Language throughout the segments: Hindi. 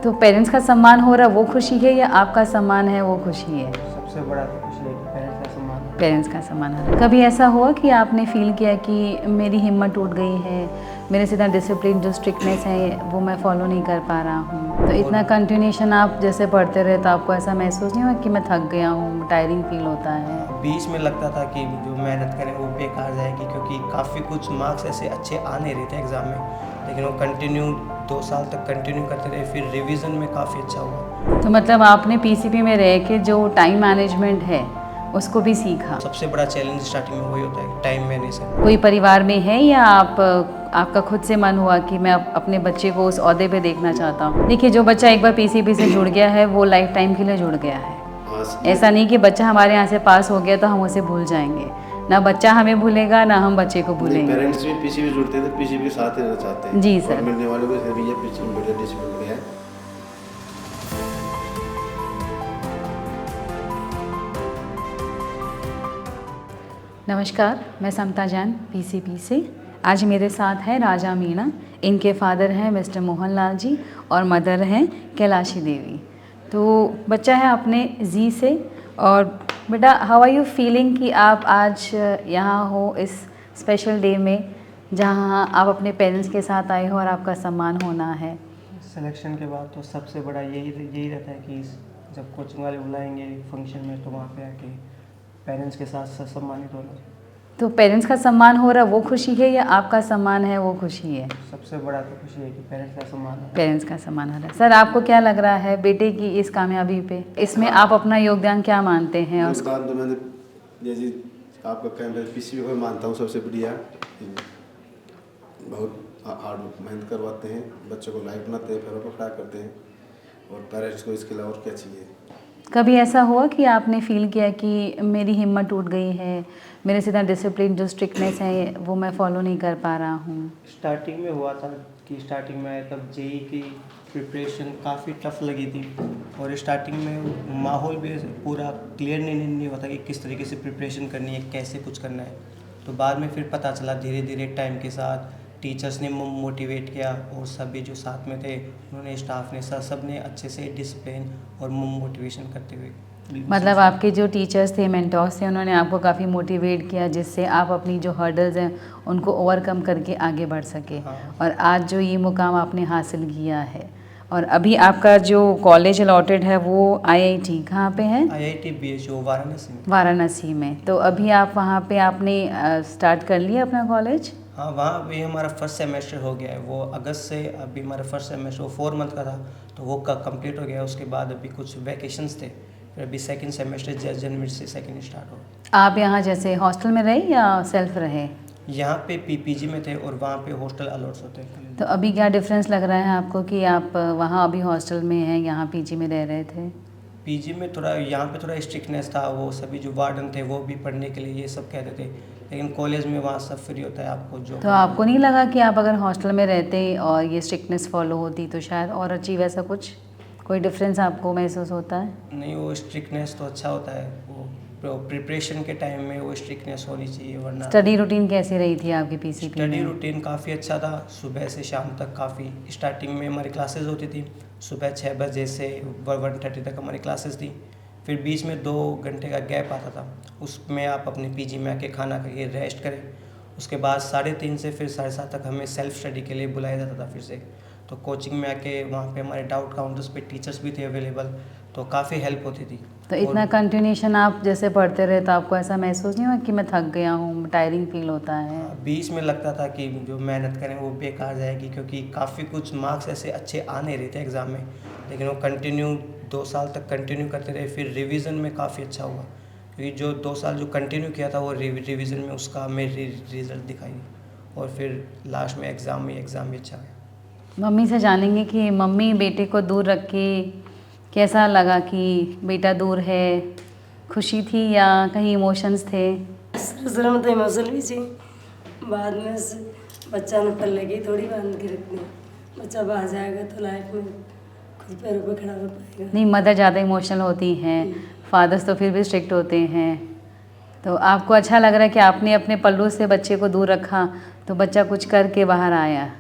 तो पेरेंट्स का सम्मान हो रहा वो खुशी है या आपका सम्मान है वो खुशी है? सबसे बड़ा तो खुशी है कि पेरेंट्स का सम्मान है। पेरेंट्स का सम्मान हो रहा। कभी ऐसा हुआ कि आपने फील किया कि मेरी हिम्मत टूट गई है, मेरे से इतना डिसिप्लिन जो स्ट्रिक्टनेस है वो मैं फॉलो नहीं कर पा रहा हूँ, तो इतना कंटिन्यूशन आप जैसे पढ़ते रहे तो आपको ऐसा महसूस नहीं हुआ कि मैं थक गया हूँ, टायरिंग फील होता है? बीच में लगता था कि जो मेहनत करें वो बेकार जाएगी, क्योंकि काफ़ी कुछ मार्क्स ऐसे अच्छे आ नहीं रहे थे एग्ज़ाम में, लेकिन वो कंटिन्यू 2 साल तक कंटिन्यू करते रहे, फिर रिवीजन में काफ़ी अच्छा हुआ। तो मतलब आपने पीसीपी में रह के जो टाइम मैनेजमेंट है उसको भी सीखा? सबसे बड़ा चैलेंज स्टार्टिंग में वही होता है, टाइम मैनेजमेंट। कोई परिवार में है या आपका खुद से मन हुआ कि मैं अपने बच्चे को उस ओहदे पे देखना चाहता हूँ? देखिए, जो बच्चा एक बार पीसीपी से जुड़ गया है वो लाइफ टाइम के लिए जुड़ गया है। ऐसा नहीं कि बच्चा हमारे यहाँ से पास हो गया तो हम उसे भूल जाएंगे, ना बच्चा हमें भूलेगा ना हम बच्चे को भूलेंगे। पेरेंट्स भी पीसीबी जुड़ते हैं तो पीसीबी के साथ रहना चाहते हैं। जी सर। और मिलने वालों को भी ये पीसीबी बढ़िया डिसिप्लिन में है। नमस्कार, मैं समता जैन पीसीपी से। आज मेरे साथ है राजा मीणा। इनके फादर हैं मिस्टर मोहनलाल जी और मदर हैं कैलाशी देवी। तो बच्चा है अपने जी से। और बेटा, हाउ आर यू फीलिंग कि आप आज यहाँ हो इस स्पेशल डे में जहाँ आप अपने पेरेंट्स के साथ आए हो और आपका सम्मान होना है? सिलेक्शन के बाद तो सबसे बड़ा यही रहता है कि जब कोचिंग वाले बुलाएंगे फंक्शन में तो वहाँ पे आके पेरेंट्स के साथ सम्मानित होना। तो पेरेंट्स का सम्मान हो रहा वो खुशी है या आपका सम्मान है वो खुशी है? सबसे बड़ा तो खुशी है कि पेरेंट्स का सम्मान है। पेरेंट्स का सम्मान हो रहा है। सर, आपको क्या लग रहा है बेटे की इस कामयाबी पे, इसमें आप अपना योगदान क्या मानते हैं? और योगदान तो मैंने जैसे आपका कहना पीसीबी को मानता हूँ सबसे बढ़िया। बहुत हार्ड मेहनत करवाते हैं, बच्चों को लाइफ बनाते हैं, पैरों पर खड़ा करते हैं, और पेरेंट्स को इसके अलावा और क्या चाहिए। कभी ऐसा हुआ कि आपने फील किया कि मेरी हिम्मत टूट गई है, मेरे से इतना डिसिप्लिन जो स्ट्रिक्टनेस है वो मैं फॉलो नहीं कर पा रहा हूँ? स्टार्टिंग में हुआ था कि स्टार्टिंग में आया तब जेई की प्रिपरेशन काफ़ी टफ लगी थी, और स्टार्टिंग में माहौल भी पूरा क्लियर नहीं होता कि किस तरीके से प्रिपरेशन करनी है, कैसे कुछ करना है। तो बाद में फिर पता चला धीरे धीरे टाइम के साथ, टीचर्स ने मोटिवेट किया और सभी जो साथ में थे उन्होंने, स्टाफ ने, सब ने अच्छे से डिसिप्लिन और मोटिवेशन करते हुए। मतलब आपके जो टीचर्स थे, मेंटोर्स थे, उन्होंने आपको काफ़ी मोटिवेट किया जिससे आप अपनी जो हर्डल्स हैं उनको ओवरकम करके आगे बढ़ सके। हाँ। और आज जो ये मुकाम आपने हासिल किया है, और अभी आपका जो कॉलेज अलॉटेड है वो आईआईटी कहाँ पे है? आईआईटी बीएचयू वाराणसी में। वाराणसी में। तो अभी आप वहाँ पे आपने स्टार्ट कर लिया अपना कॉलेज? हाँ, वहाँ भी हमारा फर्स्ट सेमेस्टर हो गया है। वो अगस्त से अभी हमारा फर्स्ट सेमेस्टर 4 मंथ का था तो वो कंप्लीट हो गया। उसके बाद अभी कुछ वैकेशंस थे, फिर अभी सेकंड सेमेस्टर जनवरी से सेकंड स्टार्ट हो। आप यहाँ जैसे हॉस्टल में रहे या सेल्फ रहे? यहाँ पे पीजी में थे और वहाँ पे हॉस्टल अलॉट्स होते हैं। तो अभी क्या डिफरेंस लग रहा है आपको कि आप वहाँ अभी हॉस्टल में हैं, यहाँ पीजी में रह रहे थे? पीजी में थोड़ा, यहाँ पे थोड़ा स्ट्रिक्टनेस था, वो सभी जो वार्डन थे वो भी पढ़ने के लिए ये सब कहते थे, लेकिन कॉलेज में वहाँ सब फ्री होता है आपको जो। तो आपको नहीं लगा कि आप अगर हॉस्टल में रहते और ये स्ट्रिक्टनेस फॉलो होती तो शायद और अचीव ऐसा कुछ कोई डिफरेंस आपको महसूस होता है? नहीं, वो स्ट्रिक्टनेस तो अच्छा होता है, वो प्रिपरेशन के टाइम में वो स्ट्रिक्टनेस होनी चाहिए, वरना। स्टडी रूटीन कैसी रही थी आपकी पीसीपी में? स्टडी रूटीन काफ़ी अच्छा था, सुबह से शाम तक काफ़ी। स्टार्टिंग में हमारी क्लासेस होती थी सुबह 6 बजे से 1:30 तक हमारी क्लासेस थी। फिर बीच में 2 घंटे का गैप आता था, उसमें आप अपने पीजी में आके खाना खाइए, रेस्ट करें। उसके बाद 3:30 से फिर 7:30 तक हमें सेल्फ स्टडी के लिए बुलाया जाता था फिर से। तो कोचिंग में आके वहाँ पे हमारे डाउट काउंटर्स पे टीचर्स भी थे अवेलेबल, तो काफ़ी हेल्प होती थी। तो इतना कंटिन्यूशन आप जैसे पढ़ते रहे तो आपको ऐसा महसूस नहीं हुआ कि मैं थक गया हूँ, टायरिंग फील होता है? बीच में लगता था कि जो मेहनत करें वो बेकार जाएगी, क्योंकि काफ़ी कुछ मार्क्स ऐसे अच्छे आ नहीं रहे थे एग्ज़ाम में, लेकिन वो कंटिन्यू 2 साल तक कंटिन्यू करते रहे, फिर रिवीजन में काफ़ी अच्छा हुआ, क्योंकि जो 2 साल जो कंटिन्यू किया था वो रिवीजन में उसका मेरी रिज़ल्ट दिखाई, और फिर लास्ट में एग्ज़ाम भी अच्छा गया। मम्मी से जानेंगे कि मम्मी बेटे को दूर रख के कैसा लगा कि बेटा दूर है, खुशी थी या कहीं इमोशंस थे? शुरू में तो इमोशन भी थी, बाद में बच्चा ने पल्ले की थोड़ी बांध के रखनी, बच्चा बाहर जाएगा तो लाइफ में खुद पैरों पर खड़ा हो पाएगा। नहीं, मदर ज़्यादा इमोशनल होती हैं, फादर्स तो फिर भी स्ट्रिक्ट होते हैं। तो आपको अच्छा लग रहा है कि आपने अपने पल्लू से बच्चे को दूर रखा तो बच्चा कुछ करके बाहर आया,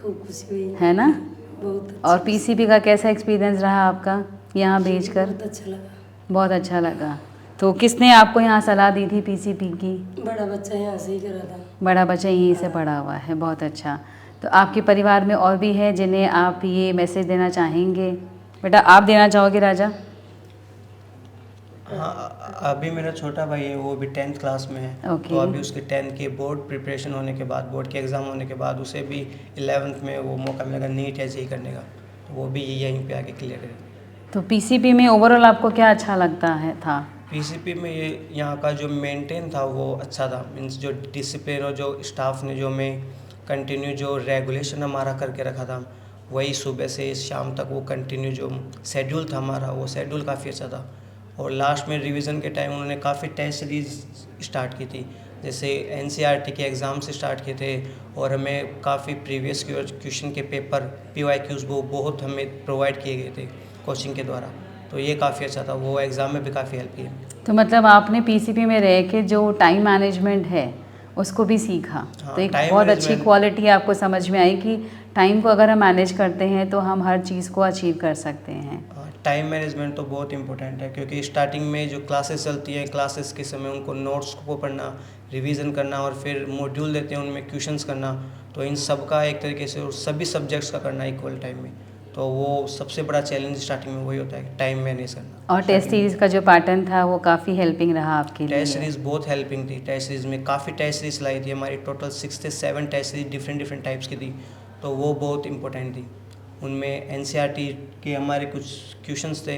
खूब खुशी हुई है ना? बहुत अच्छा, और पीसीपी का कैसा एक्सपीरियंस रहा आपका यहाँ भेजकर? बहुत अच्छा लगा। बहुत अच्छा लगा। तो किसने आपको यहाँ सलाह दी थी पीसीपी की? बड़ा बच्चा यहाँ से ही करा था। बड़ा बच्चा यहीं से पढ़ा हुआ है, बहुत अच्छा। तो आपके परिवार में और भी है जिन्हें आप ये मैसेज देना चाहेंगे? बेटा आप देना चाहोगे राजा? हाँ, अभी मेरा छोटा भाई है, वो भी 10th क्लास में है। ओके। तो अभी उसके 10th के बोर्ड प्रिपरेशन होने के बाद, बोर्ड के एग्ज़ाम होने के बाद उसे भी 11th में वो मौका मिलेगा नीट या जेईई करने का, तो वो भी यहीं पे आके क्लियर करेगा। तो पीसीपी में ओवरऑल आपको क्या अच्छा लगता है था? पीसीपी में ये यहाँ का जो मेंटेन था वो अच्छा था, मीन्स जो डिसिप्लिन और जो स्टाफ ने जो में कंटिन्यू जो रेगुलेशन हमारा करके रखा था, वही सुबह से शाम तक वो कंटिन्यू जो शेड्यूल था हमारा, वो शेड्यूल काफ़ी अच्छा था। और लास्ट में रिवीजन के टाइम उन्होंने काफ़ी टेस्ट सीरीज स्टार्ट की थी, जैसे एनसीईआरटी के एग्ज़ाम से स्टार्ट किए थे, और हमें काफ़ी प्रीवियस क्वेश्चन के पेपर पीवाईक्यूज़ वो बहुत हमें प्रोवाइड किए गए थे कोचिंग के द्वारा, तो ये काफ़ी अच्छा था, वो एग्ज़ाम में भी काफ़ी हेल्प की। तो मतलब आपने पीसीपी में रह के जो टाइम मैनेजमेंट है उसको भी सीखा। हाँ, तो एक टाइम बहुत अच्छी मैनेजमेंट। क्वालिटी आपको समझ में आई कि टाइम को अगर हम मैनेज करते हैं तो हम हर चीज़ को अचीव कर सकते हैं। टाइम मैनेजमेंट तो बहुत इंपॉर्टेंट है, क्योंकि स्टार्टिंग में जो क्लासेस चलती हैं, क्लासेस के समय उनको नोट्स को पढ़ना, रिवीजन करना, और फिर मॉड्यूल देते हैं उनमें क्वेश्चंस करना, तो इन सब का एक तरीके से और सभी सब्जेक्ट्स का करना इक्वल टाइम में, तो वो सबसे बड़ा चैलेंज स्टार्टिंग में वही होता है, टाइम मैनेज करना। और टेस्ट सीरीज़ का जो पैटर्न था वो काफ़ी हेल्पिंग रहा आपके लिए? टेस्ट सीरीज़ बहुत हेल्पिंग थी। टेस्ट सीरीज़ में काफ़ी टेस्ट सीरीज़ लाई थी हमारी, टोटल 6 से 7 टेस्ट सीरीज डिफरेंट टाइप्स की थी, तो वो बहुत इंपॉर्टेंट थी। उनमें एनसीईआरटी के हमारे कुछ क्वेश्चंस थे,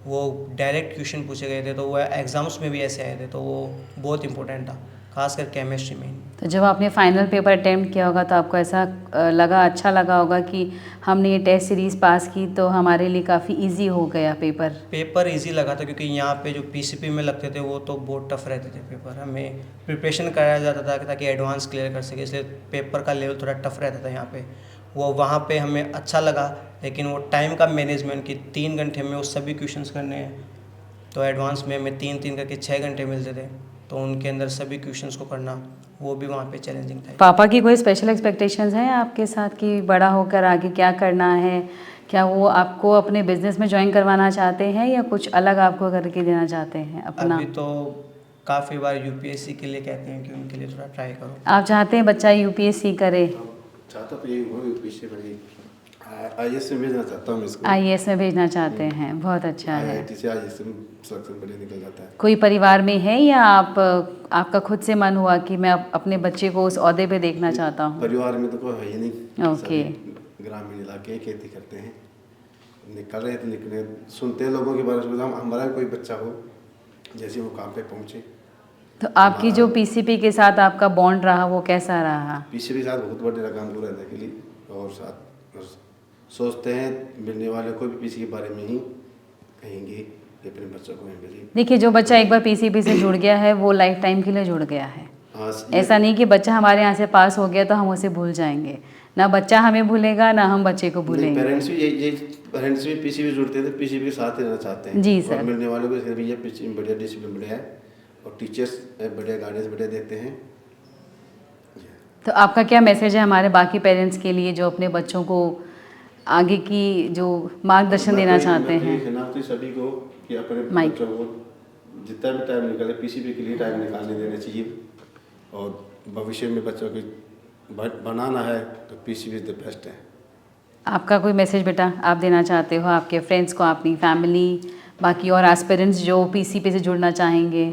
वो डायरेक्ट क्वेश्चन पूछे गए थे, तो वो एग्ज़ाम्स में भी ऐसे आए थे, तो वो बहुत इंपॉर्टेंट था, खासकर केमिस्ट्री में। तो जब आपने फाइनल पेपर अटेम्प्ट किया होगा तो आपको ऐसा लगा, अच्छा लगा होगा कि हमने ये टेस्ट सीरीज़ पास की तो हमारे लिए काफ़ी इजी हो गया पेपर इजी लगा था, क्योंकि यहाँ पे जो पीसीपी में लगते थे वो तो बहुत टफ रहते थे पेपर, हमें प्रिपरेशन कराया जाता था ताकि एडवांस क्लियर कर सके, इसलिए पेपर का लेवल थोड़ा टफ रहता था यहाँ पे। वो वहाँ पे हमें अच्छा लगा, लेकिन वो टाइम का मैनेजमेंट की 3 घंटे में वो सभी क्वेश्चंस करने हैं, तो एडवांस में हमें 3 करके 6 घंटे मिलते थे, तो उनके अंदर सभी क्वेश्चंस को करना वो भी वहाँ पे चैलेंजिंग था। पापा की कोई स्पेशल एक्सपेक्टेशंस हैं आपके साथ कि बड़ा होकर आगे क्या करना है? क्या वो आपको अपने बिजनेस में ज्वाइन करवाना चाहते हैं या कुछ अलग आपको करके देना चाहते हैं अपना? अभी तो काफ़ी बार यूपीएससी के लिए कहते हैं कि उनके लिए थोड़ा ट्राई करो। आप चाहते हैं बच्चा यूपीएससी करे? चाहता तो यही हो, पीछे बड़ी आईएएस में भेजना चाहता हूँ इसको। आईएएस में भेजना चाहते हैं, बहुत अच्छा है। आईआईटी से आईएएस में सिलेक्शन बढ़िया निकल जाता है। कोई परिवार में है या आपका खुद से मन हुआ कि मैं अपने बच्चे को उस ओहदे पे देखना चाहता हूँ? परिवार में तो कोई है ही नहीं। ओके। सभी ग्रामीण इलाके खेती करते हैं, निकल रहे तो निकले, सुनते हैं लोगों के बारे में, हमारा कोई बच्चा हो जैसे वो काम पे पहुँचे। तो आपकी जो पीसीपी के साथ आपका बॉन्ड रहा वो कैसा रहा? पीछे के साथ बहुत बड़े काम को रहने के लिए, और साथ सोचते हैं मिलने वाले को भी पीसी के बारे में ही कहेंगे कि अपने बच्चों को मिले। देखिए, जो बच्चा एक बार पीसीपी से जुड़ गया है वो लाइफ टाइम के लिए जुड़ गया है। ऐसा नहीं कि बच्चा हमारे यहाँ से पास हो गया तो हम उसे भूल जाएंगे, ना बच्चा हमें भूलेगा ना हम बच्चे को भूलेंगे। पेरेंट्स भी पीसी भी जुड़ते हैं, पीसी के साथ ही रहना चाहते हैं। जी सर। और मिलने वालों को भैया पीसी में बढ़िया डिसिप्लिन बढ़िया है, और टीचर्स बढ़िया गाइडेंस बढ़िया देते हैं। तो आपका क्या मैसेज है हमारे बाकी पेरेंट्स के लिए जो अपने बच्चों को आगे की जो मार्गदर्शन देना चाहते हैं? तो सभी को कि अपने बच्चों को जितना भी टाइम निकले पीसीबी के लिए टाइम निकालने देना चाहिए, और भविष्य में बच्चों की बनाना है तो पीसीबी द बेस्ट है। आपका कोई मैसेज बेटा आप देना चाहते हो आपके फ्रेंड्स को, अपनी फैमिली, बाकी और एस्पिरेंट्स जो पीसीपी से जुड़ना चाहेंगे?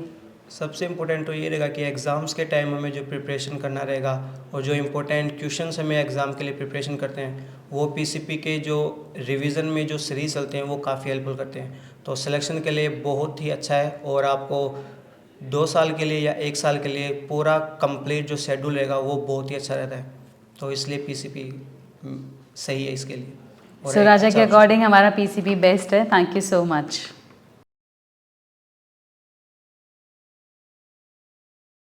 सबसे इम्पोर्टेंट तो ये रहेगा कि एग्ज़ाम्स के टाइम हमें जो प्रिपरेशन करना रहेगा, और जो इम्पोर्टेंट क्वेश्चंस हमें एग्ज़ाम के लिए प्रिपरेशन करते हैं वो पीसीपी के जो रिवीजन में जो सीरीज चलते हैं वो काफ़ी हेल्पफुल करते हैं, तो सिलेक्शन के लिए बहुत ही अच्छा है। और आपको 2 साल के लिए या 1 साल के लिए पूरा कंप्लीट जो शेड्यूल रहेगा वो बहुत ही अच्छा रहता है, तो इसलिए पीसीपी सही है इसके लिए। सो राजा के अकॉर्डिंग हमारा पीसीपी बेस्ट है। Thank you so much.